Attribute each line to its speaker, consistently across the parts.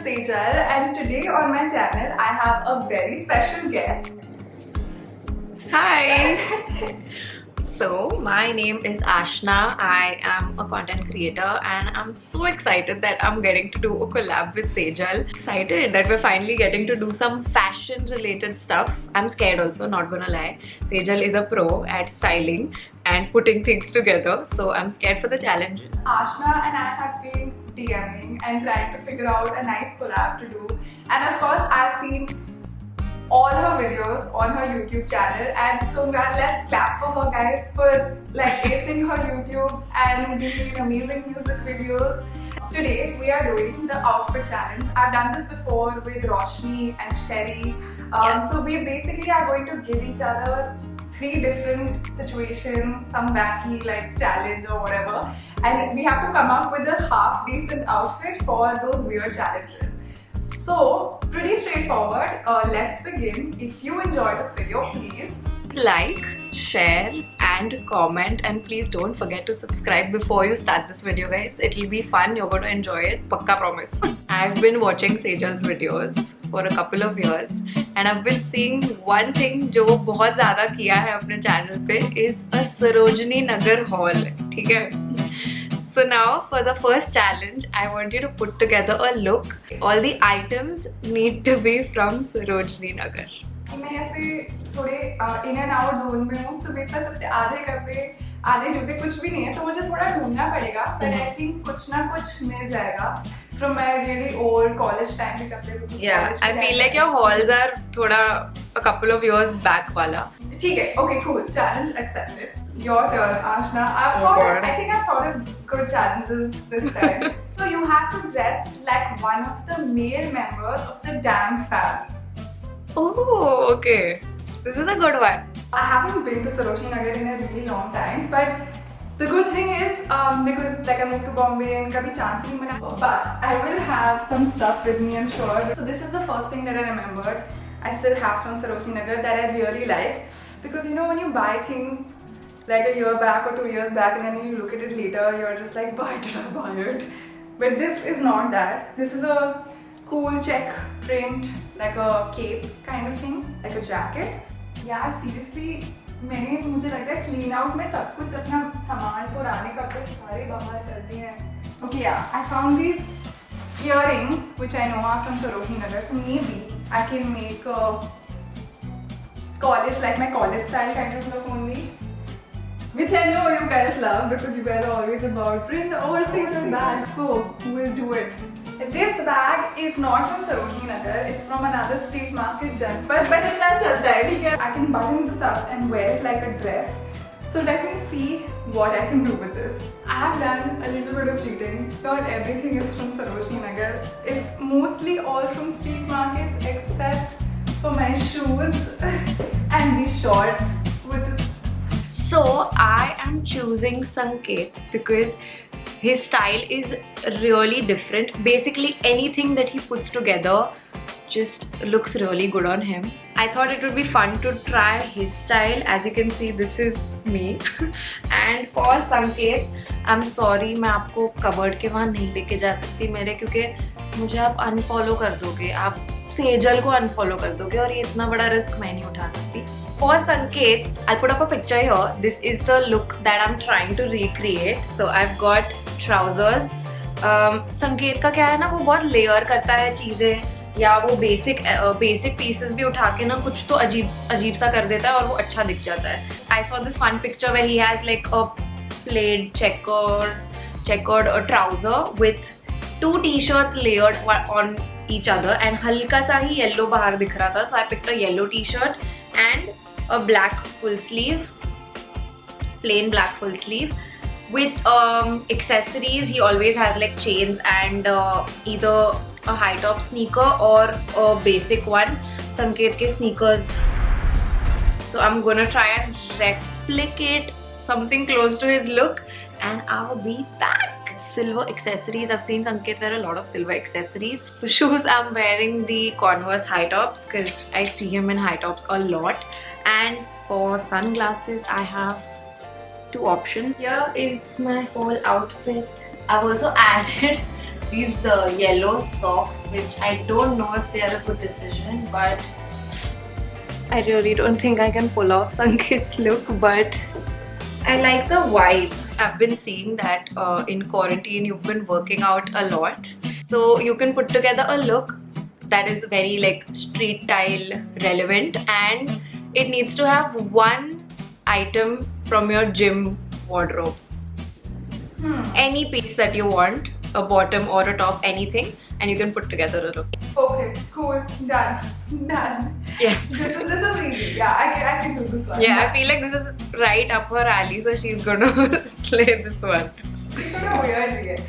Speaker 1: Sejal, and today on my channel I have a very special guest.
Speaker 2: Hi! So, my name is Ashna. I am a content creator and I'm so excited that I'm getting to do a collab with Sejal. Excited that we're finally getting to do some fashion related stuff. I'm scared also, not gonna lie. Sejal is a pro at styling and putting things together, so I'm scared for the challenge.
Speaker 1: Ashna and I have been DMing and trying to figure out a nice collab to do. And of course, I've seen all her videos on her YouTube channel, and let's clap for her, guys, for like acing her YouTube and doing amazing music videos. Today we are doing the outfit challenge. I've done this before with Roshni and Sherry. So we basically are going to give each other 3 different situations, some wacky like challenge or whatever, and we have to come up with a half decent outfit for those weird challenges. So, pretty straightforward. Let's begin. If you enjoyed this video, please
Speaker 2: like, share and comment, and please don't forget to subscribe before you start this video, guys. It'll be fun, you're going to enjoy it, pakka promise. I've been watching Sejal's videos for a couple of years and I've been seeing one thing जो वो बहुत ज़्यादा किया है अपने channel पे is a Sarojini Nagar haul, ठीक है? So now for the first challenge, I want you to put together a look. All the items need to be from Sarojini Nagar.
Speaker 1: मैं ऐसे थोड़े in and out zone में हूँ, तो मेरे पास अपने आधे कपड़े, आधे जूते कुछ भी नहीं है, तो मुझे थोड़ा ढूंढना पड़ेगा. But I think कुछ ना कुछ मिल जाएगा. From my really old college time के कपड़े.
Speaker 2: Yeah, I feel like your hauls are थोड़ा a couple of years back वाला.
Speaker 1: ठीक है, okay, cool. Challenge accepted. Your turn, Ashna. I think I've thought of good challenges this time. So you have to dress like one of the male members of the DamnFam.
Speaker 2: Oh, okay. This is a good one.
Speaker 1: I haven't been to Sarojini Nagar in a really long time, but the good thing is because like I moved to Bombay and kabhi chance hi nahi mila, but I will have some stuff with me, I'm sure. So this is the first thing that I remembered. I still have from Sarojini Nagar that I really like, because you know when you buy things like a year back or 2 years back and then you look at it later, you're just like, why did I buy it? But this is not that. This is a cool check print, like a cape kind of thing, like a jacket. यार seriously, मुझे लग रहा है clean out में सब कुछ अपना सामान पुराने कपड़े सारे बाहर कर दिए हैं. Okay, yeah, I found these earrings which I know are from Sarojini Nagar, so maybe I can make a college, like my college style kind of look only. Which I know you guys love because you guys are always about bring the old Sejal bag, so we'll do it. This bag is not from Sarojini Nagar, it's from another street market, Janpat, but it's not chalta. I can button this up and wear it like a dress. So let me see what I can do with this. I have done a little bit of cheating. Not everything is from Sarojini Nagar. It's mostly all from street markets except for my shoes and these shorts, which is...
Speaker 2: So I am choosing Sanket because his style is really different. Basically anything that he puts together just looks really good on him. I thought it would be fun to try his style. As you can see, this is me. And for Sanket, I'm sorry, मैं आपको cupboard के वहाँ नहीं लेके जा सकती मेरे, क्योंकि मुझे आप unfollow कर दोगे, आप सेजल को unfollow कर दोगे और ये इतना बड़ा risk मैं नहीं उठा सकती. For Sanket, I'll put up a picture here. This is the look that I'm trying to recreate. So I've got trousers. Sanket का क्या है ना, वो बहुत layer करता है चीज़ें, या वो basic pieces भी उठा के ना कुछ तो अजीब सा कर देता है और वो अच्छा दिख जाता है. I saw this fun picture where he has like a plaid checkered trouser with 2 t-shirts layered on each other and हल्का सा ही yellow बाहर दिख रहा था. So I picked a yellow t-shirt and a black full sleeve, plain black full sleeve with accessories. He always has like chains and either a high top sneaker or a basic one. Sanket ke sneakers. So I'm gonna try and replicate something close to his look and I'll be back. Silver accessories. I've seen Sanket wear a lot of silver accessories. For shoes, I'm wearing the Converse high tops because I see him in high tops a lot. And for sunglasses, I have 2 options. Here is my whole outfit. I've also added these yellow socks, which I don't know if they are a good decision, but I really don't think I can pull off Sanket's look, but I like the vibe. I've been seeing that in quarantine you've been working out a lot. So you can put together a look that is very like street style relevant, and it needs to have one item from your gym wardrobe. Any piece that you want, a bottom or a top, anything, and you can put together a look.
Speaker 1: Okay, cool, done.
Speaker 2: Yes.
Speaker 1: This is easy. Yeah, I can do this one.
Speaker 2: Yeah, I feel like this is right up her alley, so she's gonna slay this one.
Speaker 1: It's kind of weird.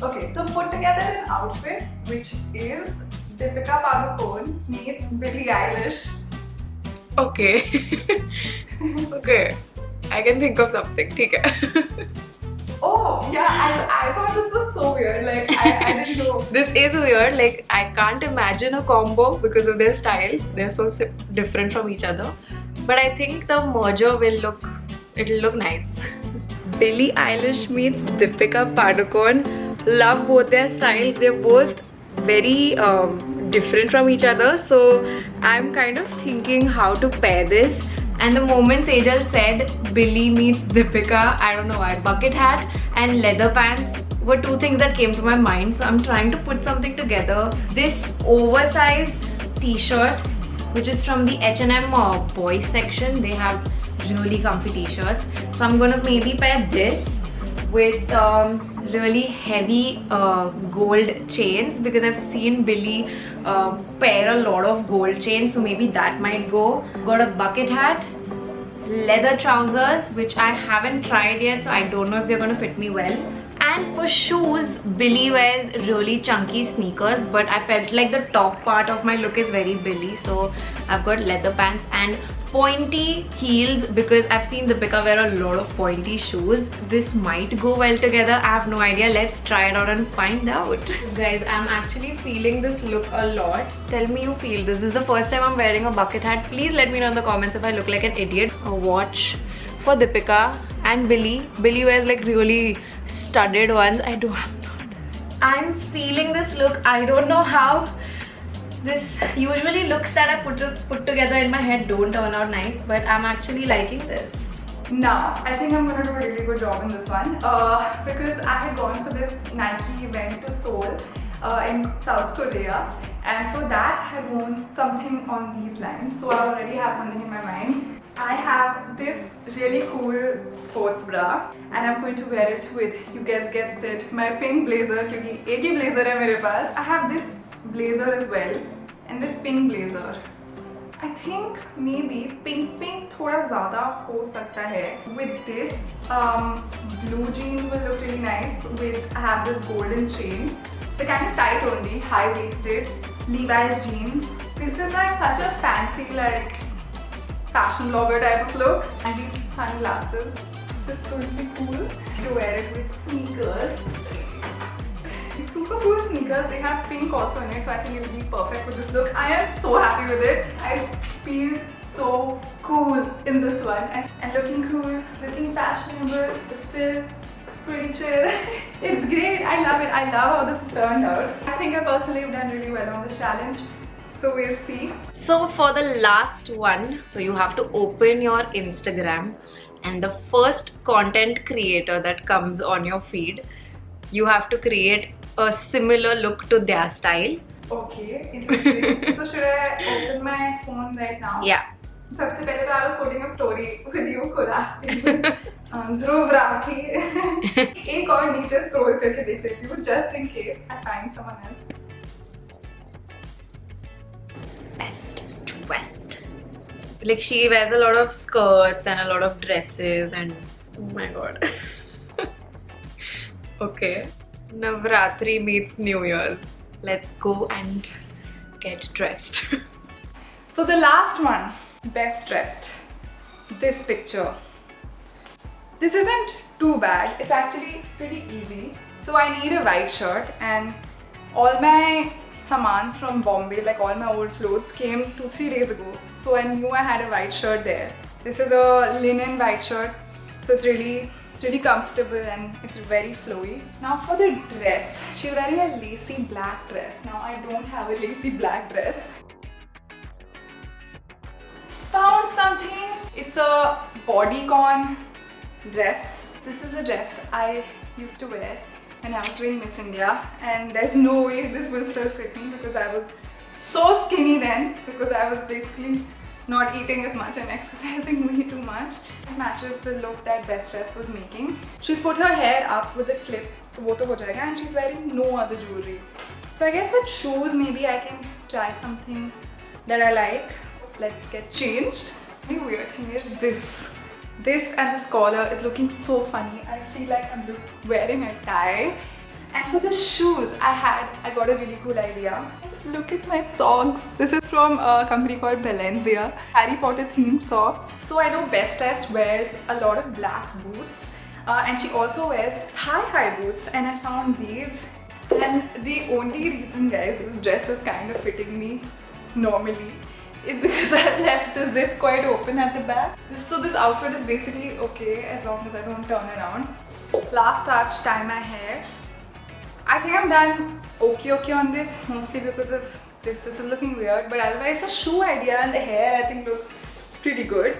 Speaker 1: Okay, so put together an outfit which is Deepika Padukone meets Billie Eilish.
Speaker 2: Okay. Okay. I can think of something. Okay.
Speaker 1: Oh, yeah, I thought this was so weird. Like, I didn't know.
Speaker 2: This is weird. Like, I can't imagine a combo because of their styles. They're so different from each other. But I think the merger it'll look nice. Billie Eilish meets Deepika Padukone. Love both their styles. They're both very different from each other. So I'm kind of thinking how to pair this. And the moment Sejal said Billie meets Deepika, I don't know why, bucket hat and leather pants were two things that came to my mind. So I'm trying to put something together. This oversized t-shirt, which is from the H&M boys section. They have really comfy t-shirts. So I'm gonna maybe pair this with really heavy gold chains, because I've seen Billie pair a lot of gold chains, so maybe that might go. Got a bucket hat, leather trousers, which I haven't tried yet, so I don't know if they're gonna fit me well. And for shoes, Billie wears really chunky sneakers, but I felt like the top part of my look is very Billie, so I've got leather pants and pointy heels, because I've seen Deepika wear a lot of pointy shoes. This might go well together. I have no idea. Let's try it out and find out. Guys, I'm actually feeling this look a lot. Tell me you feel this. This is the first time I'm wearing a bucket hat. Please let me know in the comments if I look like an idiot. A watch for Deepika and Billie. Billie wears like really studded ones. I'm not. I'm feeling this look. I don't know how. This usually looks that I put together in my head don't turn out nice, but I'm actually liking this.
Speaker 1: Now, I think I'm gonna do a really good job in this one because I had gone for this Nike event to Seoul in South Korea, and for that I had worn something on these lines. So I already have something in my mind. I have this really cool sports bra and I'm going to wear it with, you guys guessed it, my pink blazer, क्योंकि एक ही blazer है मेरे पास. I have this blazer as well and this pink blazer. I think maybe pink थोड़ा ज़्यादा हो सकता है. With this blue jeans will look really nice. With I have this golden chain. They're kind of tight only, high-waisted Levi's jeans. This is like such a fancy like fashion blogger type of look. And these sunglasses. This is going to be cool to wear it with sneakers. Super cool sneakers. They have pink also in it, so I think it will be perfect with this look. I am so happy with it. I feel so cool in this one and looking cool, looking fashionable, but still pretty chill. It's great. I love it. I love how this has turned out. I think I personally have done really well on this challenge. So we'll see.
Speaker 2: So for the last one, so you have to open your Instagram, and the first content creator that comes on your feed, you have to create a similar look to their style.
Speaker 1: Okay, interesting. So should I open my phone right now?
Speaker 2: Yeah.
Speaker 1: सबसे पहले तो I was putting a story with you खुला ध्रुव राठी. एक और नीचे scroll करके देख लेती हूँ just in case I find someone else.
Speaker 2: Best dressed. Like she wears a lot of skirts and a lot of dresses and oh my god. Okay. Navratri meets New Year's. Let's go and get dressed.
Speaker 1: So the last one, best dressed. This picture. This isn't too bad. It's actually pretty easy. So I need a white shirt and all my saman from Bombay, like all my old clothes, came 2-3 days ago. So I knew I had a white shirt there. This is a linen white shirt. So it's really It's really comfortable and it's very flowy. Now for the dress, she's wearing a lacy black dress. Now I don't have a lacy black dress. Found something. It's a bodycon dress. This is a dress I used to wear when I was doing Miss India, and there's no way this will still fit me because I was so skinny then, because I was basically not eating as much and exercising way too much. It matches the look that Best Dress was making. She's put her hair up with a clip, wo to ho jayega, and she's wearing no other jewelry. So I guess with shoes maybe I can try something that I like. Let's get changed. The weird thing is this and this collar is looking so funny. I feel like I'm wearing a tie. And for the shoes, I got a really cool idea. Look at my socks. This is from a company called Balenciaga. Harry Potter themed socks. So I know Best Dress wears a lot of black boots, and she also wears thigh-high boots, and I found these. And the only reason, guys, this dress is kind of fitting me normally is because I left the zip quite open at the back. So this outfit is basically okay as long as I don't turn around. Last touch, tie my hair. I think I'm done okay on this, mostly because of this. This is looking weird, but otherwise it's a shoe idea and the hair I think looks pretty good.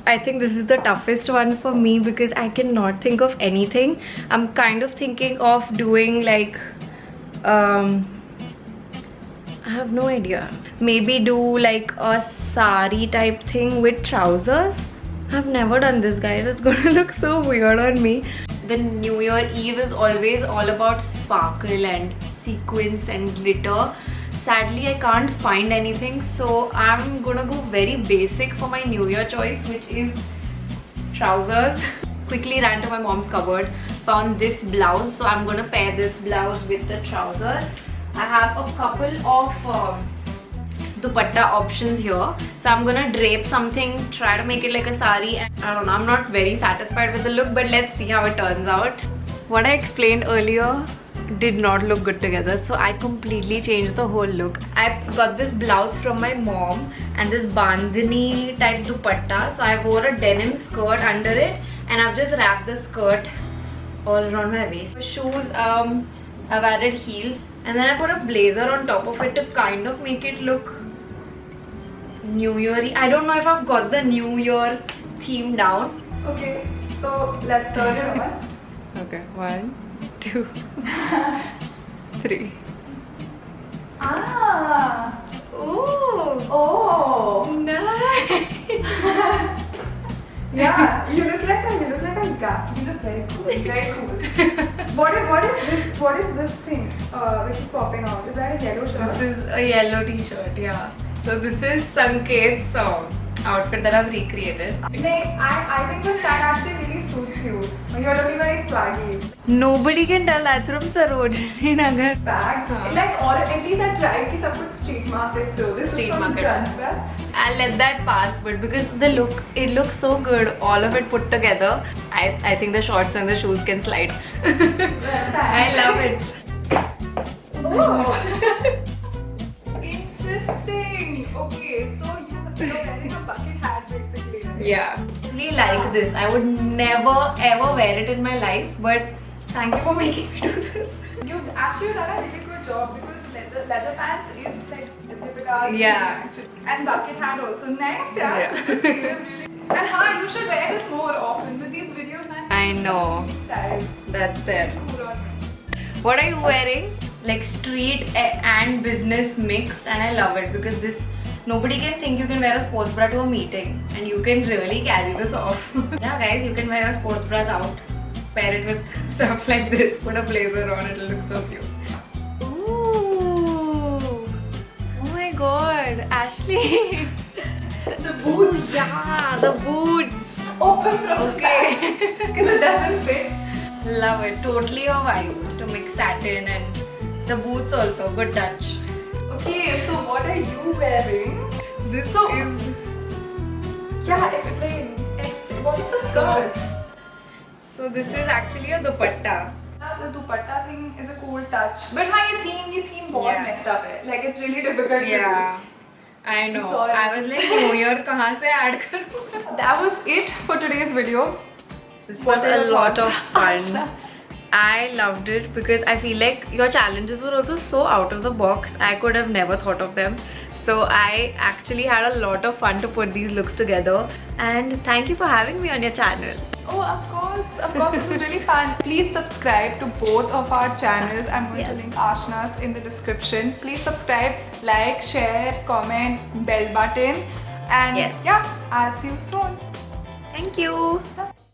Speaker 2: I think this is the toughest one for me because I cannot think of anything. I'm kind of thinking of doing like I have no idea. Maybe do like a sari type thing with trousers. I've never done this, guys. It's gonna look so weird on me. The New Year Eve is always all about sparkle and sequins and glitter. Sadly, I can't find anything, so I'm gonna go very basic for my New Year choice, which is trousers. Quickly ran to my mom's cupboard, found this blouse, so I'm gonna pair this blouse with the trousers. I have a couple of dupatta options here, so I'm gonna drape something, try to make it like a sari, and I don't know, I'm not very satisfied with the look, but let's see how it turns out. What I explained earlier did not look good together, so I completely changed the whole look. I got this blouse from my mom and this bandhani type dupatta, so I wore a denim skirt under it and I've just wrapped the skirt all around my waist. For shoes, I've added heels and then I put a blazer on top of it to kind of make it look New Year-y. I don't know if I've got the New Year theme down.
Speaker 1: Okay, so let's turn it on.
Speaker 2: Okay, 1, 2, 3.
Speaker 1: Ah!
Speaker 2: Ooh!
Speaker 1: Oh!
Speaker 2: Nice!
Speaker 1: Yeah, you look like a guy. You look very cool. Very cool. What is this thing which is popping out? Is that a yellow shirt?
Speaker 2: This is a yellow t-shirt, yeah. So this is Sanket's outfit that I've recreated.
Speaker 1: I think this tag actually really suits you. You're looking very swaggy.
Speaker 2: Nobody can tell that's from Sarojini Nagar.
Speaker 1: Bag. Like all, at least I tried to put street markets though. This
Speaker 2: Street
Speaker 1: is from
Speaker 2: market.
Speaker 1: DamnFam.
Speaker 2: I'll let that pass, but because the look, it looks so good, all of it put together. I think the shorts and the shoes can slide. I love it.
Speaker 1: Oh. Interesting. Okay, so you're wearing a bucket hat basically. Right?
Speaker 2: Yeah. I really like this. I would never ever wear it in my life, but thank you for making me do this.
Speaker 1: You've actually done a really good job because leather pants is like the typical.
Speaker 2: Yeah.
Speaker 1: And bucket hat also. Nice, yeah. Super creative, really. And you should wear this more often with these videos, man.
Speaker 2: I know.
Speaker 1: Style.
Speaker 2: That's it.
Speaker 1: Cool on me.
Speaker 2: What are you wearing? Like street and business mixed, and I love it because this nobody can think you can wear a sports bra to a meeting and you can really carry this off. Yeah, guys, you can wear your sports bras out, pair it with stuff like this, put a blazer on, it'll look so cute. Ooh! Oh my god, Ashley!
Speaker 1: The boots.
Speaker 2: Yeah, the boots.
Speaker 1: Open from the
Speaker 2: Okay.
Speaker 1: back because it doesn't fit.
Speaker 2: Love it. Totally a vibe to mix satin and the boots also. Good touch.
Speaker 1: Okay, so what are you wearing?
Speaker 2: This
Speaker 1: So-
Speaker 2: is...
Speaker 1: Yeah, explain. What is the skirt?
Speaker 2: So this is actually a dupatta.
Speaker 1: The dupatta thing is a cool touch. But your theme बहुत
Speaker 2: Yeah.
Speaker 1: messed up है. Like it's really difficult
Speaker 2: Yeah. I know.
Speaker 1: Sorry.
Speaker 2: I was like, New Year, kahan se add karu?
Speaker 1: to do. That was it for today's video.
Speaker 2: This
Speaker 1: What
Speaker 2: was
Speaker 1: are
Speaker 2: a
Speaker 1: your
Speaker 2: lot of
Speaker 1: thoughts,
Speaker 2: fun.
Speaker 1: Ashna?
Speaker 2: I loved it because I feel like your challenges were also so out of the box. I could have never thought of them. So I actually had a lot of fun to put these looks together. And thank you for having me on your channel.
Speaker 1: Oh, of course, it was really fun. Please subscribe to both of our channels. I'm going to link Ashna's in the description. Please subscribe, like, share, comment, bell button. And
Speaker 2: Yes.
Speaker 1: yeah, I'll see you soon.
Speaker 2: Thank you.